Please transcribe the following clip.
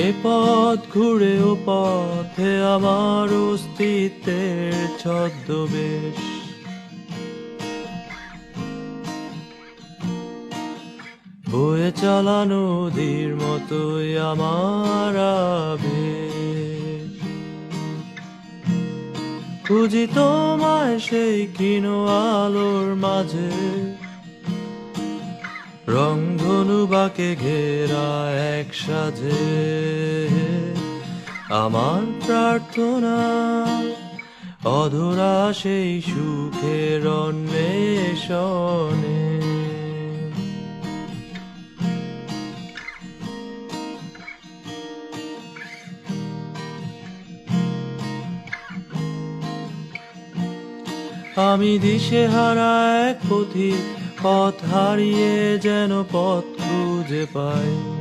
এ পথ ঘুরে ও পথে আমার অস্তিত্বের ছদ্মবেশ। বয়ে চলা নদীর মতোই আমার আবেশ। খুঁজি তোমায় সেই ক্ষীণ আলোর মাঝে, রংধনু বাঁকে ঘেরা এক সাজে। আমার প্রার্থনা অধরা সেই সুখের অন্বেষণে। আমি দিশেহারা এক পথিক, পথ হারিয়ে যেন পথ খুঁজে পাই।